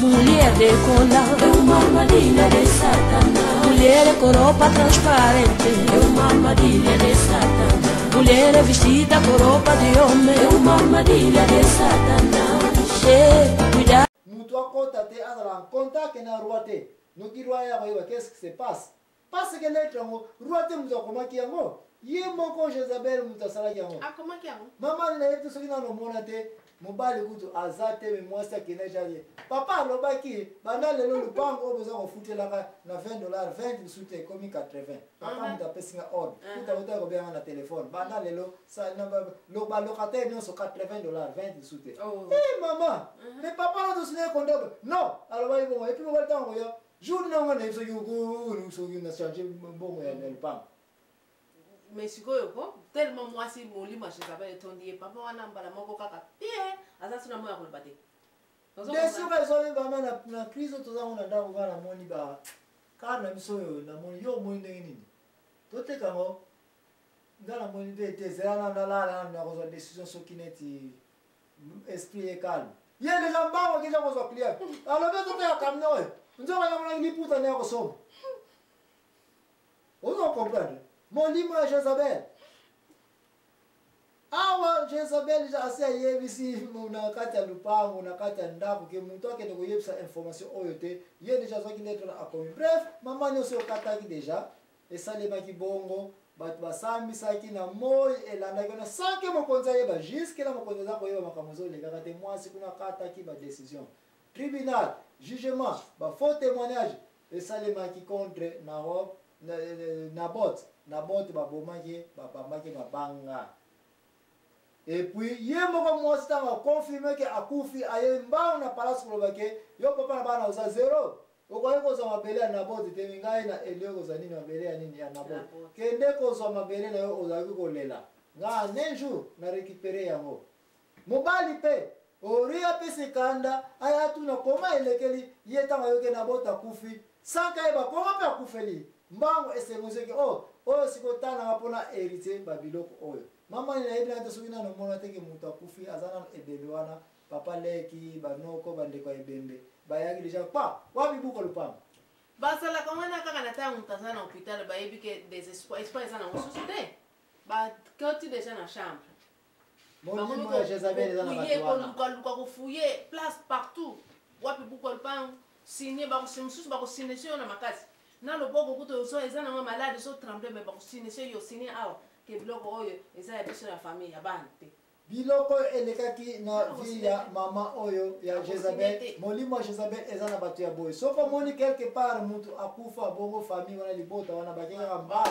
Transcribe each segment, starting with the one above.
mulher de colar, é uma armadilha de Satanás. Mulher com roupa transparente, é uma armadilha de Satanás. Mulher vestida com roupa de homem, é uma armadilha de Satanás. Cuidado. Mutu akota te azala konta ke na ruate. No ki rua ya wa qu'est-ce qui se passe? Parce que l'être ngo ruate mutu akoma ki yango. Ye moko Jezabel mutu asala ki yango. Akoma ki yango. Mama na yetu soki na no mona te mobali kutu azate me mwasa ke na jali. Papa alobaki banda lelo lupango oboza kofutelaka na $20 20 sute komi 80. Papa mutu apesinga ordre. Kuta uta ko benga na téléphone. Banda lelo sa na lo ba locataire nyonso $80 20 sute. Eh maman, mais papa no sine kondobe. Non, alobaki bon et puis mobali tango yo. Jour na ngana so yugo no so yuna changer bongo ya lupango. Mais sikoyo ko tellement moi si molima Jezabel etondi papa wana mbala moko kaka pie azasuna moya ko bate. Desu ka so ba na Kristo tozango na ndako bana moni ba kana misoyo na moni yo moni nini. Tote kango ngala moni te zela na la na ko décision so kineti esprit est calme. Ye les jambes qui sont au client. Alors que tout est comme nous. Nous avons une putain de somme. On va comprendre. Mon livre est Jezabel. Awa Jezabel ja ase yebisi muna kata lupango na kata ndako ke muntu akende ko yebisa information oyote ye déjà so kineto na akomi. Bref, mama nyoso kata ki déjà et ça les maki bongo bat basami saki na moy elanda kona sanke mokonza yeba jusque la mokonza za ko yeba makamuzo le kaka te mwasi kuna kata ki ba décision. Tribunal, jugement, ba faux témoignage et ça les maki contre Nabot babomaki babamaki babanga. Et puis ye moko mwasi tanga confirmer que akufi aye mbao na palace kolobake yo papa na bana uza zero. Okoye ko za mabele ya Nabot te mingai na elio ko za nini mabele ya nini ya Nabot. Kende ko za mabele na yo oza ko lela. Nga nenju na récupérer yango. Mobali pe oria pe sekanda aya tu na koma elekeli ye tanga yo ke Nabot akufi. Sanka eba koma pe akufeli. Mbango esemose ke oyo sikotana ngapona héritier babiloko oyo. Mama ni nayebi na soki na mona teke mutu akufi azana ebembe wana papa leki banoko bandeko ebembe bayaki déjà pa wapi buko lupango. Basala kamwana kaka na tangu mtazana hôpital bayebi ke désespoir espoir ezana ususute. Ba koti déjà na chambre. Mon mo ya Jezabel ezana batwana. Ko luka ko fouiller place partout. Wapi buko lupango signer ba ko simsusu ba ko signer na makasi. Na lo boko kuto so ezana ma malade so trembler mais ba ko signer yo signer awa. Que biloko oyo eza ya biso ya famille ya bana te. Biloko elekaki na vie ya mama oyo ya Jezabel. Molimo Jezabel eza na batu ya boy. Soko moni quelque part mutu akufa bongo famille wana libota wana bakeka mbaba.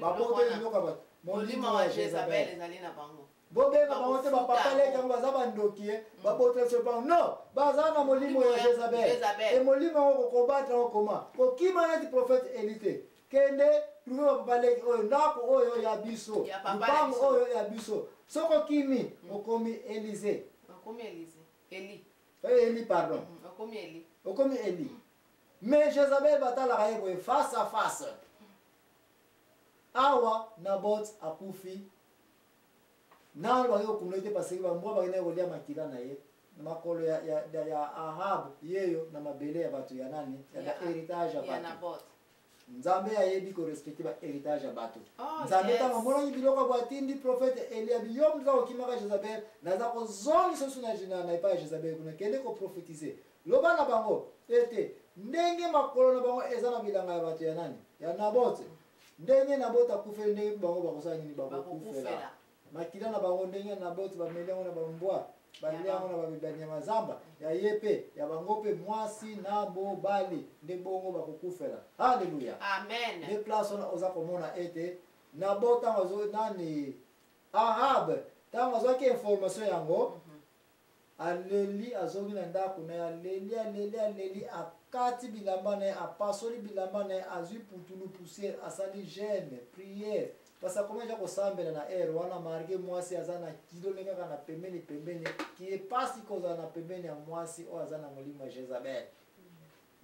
Baboto biloko ba. Molimo ya Jezabel ezali na bango. Bobe ba bawote ba papa leka baza bandokie baboto se pa non baza na molimo ya Jezabel. E molimo ko kobatra ko koma. Ko kima na di prophète élité. Kende prouve papa leki oyo ndako oyo ya biso. Lupango oyo ya biso. Soko kimi okomi Élysée. Okomi Élysée. Eli. Eli pardon. Okomi Eli. Okomi Eli. Mais Jezabel batala kayebo face à face. Awa Nabot akufi. Na ba yo kunete paseki ba mbo ba ina kolia makila na ye. Makolo ya Ahab yeyo na mabele ya batu ya nani? Ya héritage ya batu. Ya Nabot. Nzambe ayebi ko respecter ba héritage ya bato. Nzambe ta mona biloko kwa tindi prophète Elia biyom za okimaka Jezabel naza ko zongi sosu na jina na ipa Jezabel kuna kende ko prophétiser. Loba na bango ete ndenge makolo na bango eza na bilanga ya bato ya nani? Ya Nabot. Ndenge Nabot akufe ndenge bango bakosala nini bakufela. Makila na bango ndenge Nabot ba melengo na bambwa. Baliango na babibania mazamba ya yepe ya bangope mwasi na bobali nde bongo bakokufela. Haleluya. Amen. De place on oza komona ete na bota mazo nani Ahab tanga zo ke information yango aleli azongi na ndako na aleli akati bilamba na apasoli bilamba na azui putulu poussière asali jeûne prière. Basa komeja kosambela na wana marge mwasi azana kilo lenga na pembeni ki epasi koza na pembeni ya mwasi o azana molimo ya Jezabel.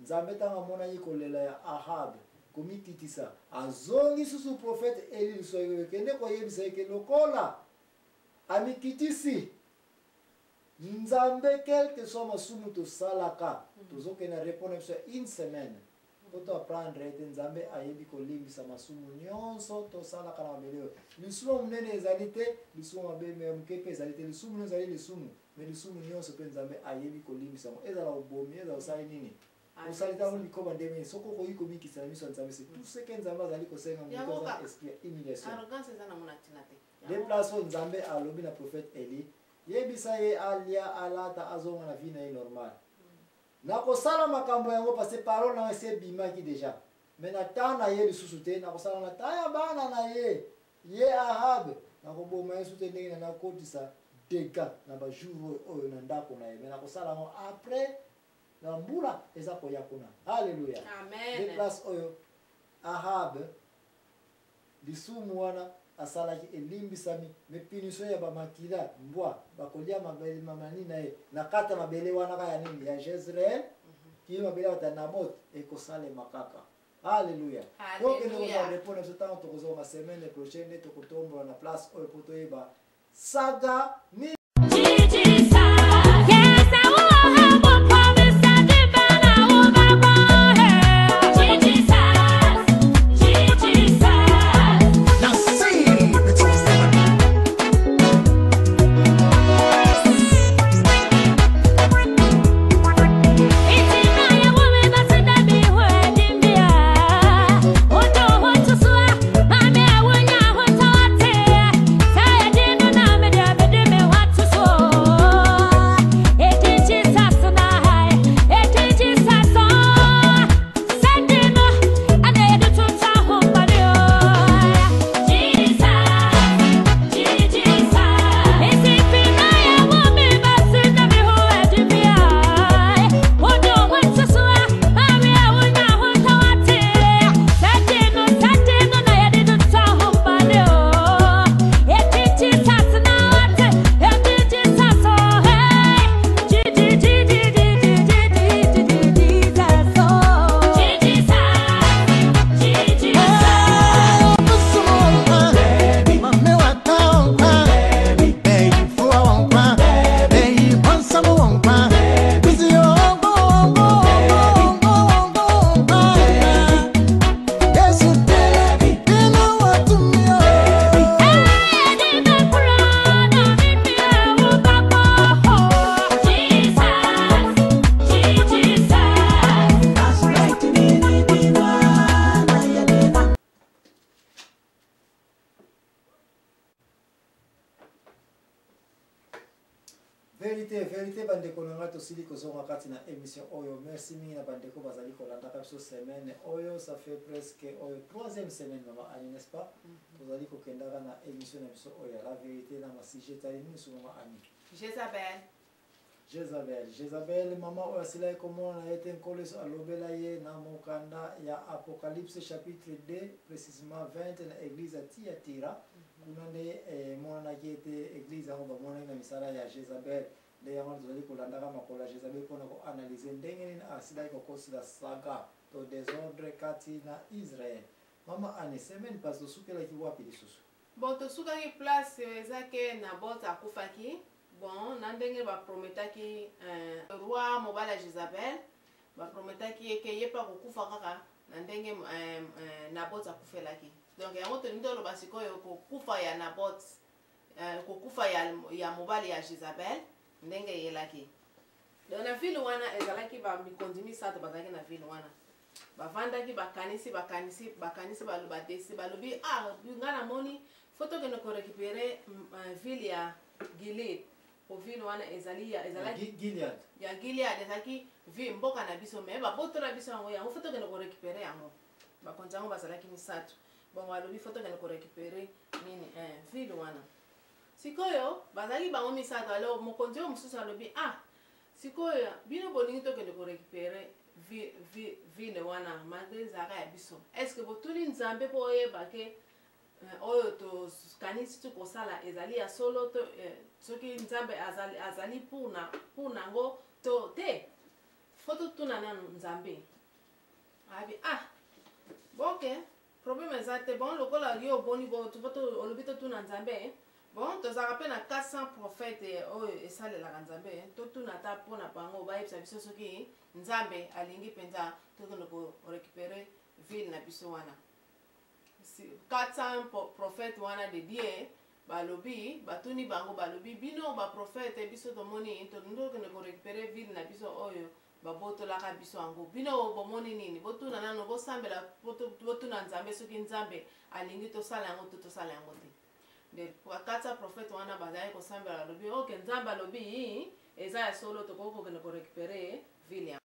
Nzambe tanga mona yikolela ya Ahab komititisa azongi susu prophète Eli soyo kende ko yebisa ke lokola amikitisi Nzambe quel que soit masumu to salaka tozo ke na répondre sur une semaine poto apprendre ete nzambe ayebi kolimbisa masumu nyonso to salaka na mabele lisumu munene ezali te lisumu mabe muke pe ezali te lisumu ezali lisumu mais lisumu nyonso pe nzambe ayebi kolimbisa ezala obomi ezala osali nini osali tango likoba ndenge soko koyi komikisa na miso nzambe c'est tout ce que nzambe azali kosenga muto za esprit humiliation arrogance ezana mona tinate déplace nzambe alobi na prophète Eli yebisa ye alia alata azonga na vie na ye normal nakosala makambo yango parce que parole na ese bimaki déjà mais na temps na ye lisusu te nakosala na temps ya bana na ye Ahab nakoboma ye sute ndenge na nakotisa dega na bajour oyo na ndako na ye mais nakosala yango après na mbula eza koya kuna halleluya déplace oyo Ahab lisumu wana asalaki elimbisami me punition ya bamakila mbwa bakolia mabele mamani na ye na kata mabele wana kaya nini ya Jezreel ki mabele wata Nabot ekosale makaka haleluya donc nous allons répondre ce temps tokozo ma semaine prochaine tokotombola na place oyo poto yeba saga ni vérité bandeko nanga tosili kozonga kati na émission oyo merci mingi na bandeko bazali kolandaka biso semaine oyo ça fait presque oyo 3e semaine mama Ani n'est-ce pas tozali kokendaka na émission na biso oyo la vérité na masije tali nini so mama Ani Jezabel mama oyo asilaki komona ete nkolo so alobela ye na mokanda ya Apocalypse chapitre 2 précisément 20 na église ya Thyatira kuna nde monanaki ete église yango bamonaki na misala ya Jezabel nde yango tozali kolandaka makolo ya Jezabel mpona koanalyse ndenge nini asilaki kokosila saga to désordre kati na Israel. Mama Ani semaine passe tosukelaki wapi lisusu? Bon tosukaki place eza ke Nabot akufaki bon na ndenge baprometaki roi mobali ya Jezabel baprometaki eke ye mpa kokufa kaka na ndenge Nabot akufelaki. Donc yango tolingi toloba sikoyo kokufa ya Nabot kokufa ya mobali ya Jezabel ndenge eyelaki. Donc na ville wana ezalaki bamikondi misato bazalaki na ville wana bavandaki bakanisi baloba desi balobi nga na moni fo tokende korécupere ville ya Gilead po ville wana ezalaki Gilead ezalaki mboka na biso me babotola biso yango fo tokende korécupere yango bakonzi yango bazalaki misato bon balobi fo tokende korécupere nini ville wana sikoyo bazali bango misato alors mokonzi oyo mosusu alobi sikoyo bino bolingi tokende korécupere ville wana malgré ezalaka ya biso est-ce que botuli nzambe mpo oyeba ke oyo tokanisi tu kosala ezali ya solo to soki nzambe azali mpuna yango to te fo totuna nanu nzambe abi bonke problème eza te bon lokola yo oboni olobi totuna nzambe bon tozalaka mpe na 400 prophète oyo esalelaka nzambe totuna ata mpona bango bayebisa biso soki nzambe alingi mpenza tokende korécupere ville na biso wana 400 prophète wana de die balobi batuni bango balobi bino baprofete biso tomoni tokende korécupere ville na biso oyo babotolaka biso yango bino bomoni nini botuna nano bosambela botuna nzambe soki nzambe alingi tosala yango to tosala yango te de wakati prophète wana bazali kosambela lobi oke nzambe alobi eza ya solo tokoki kokende korécupere ville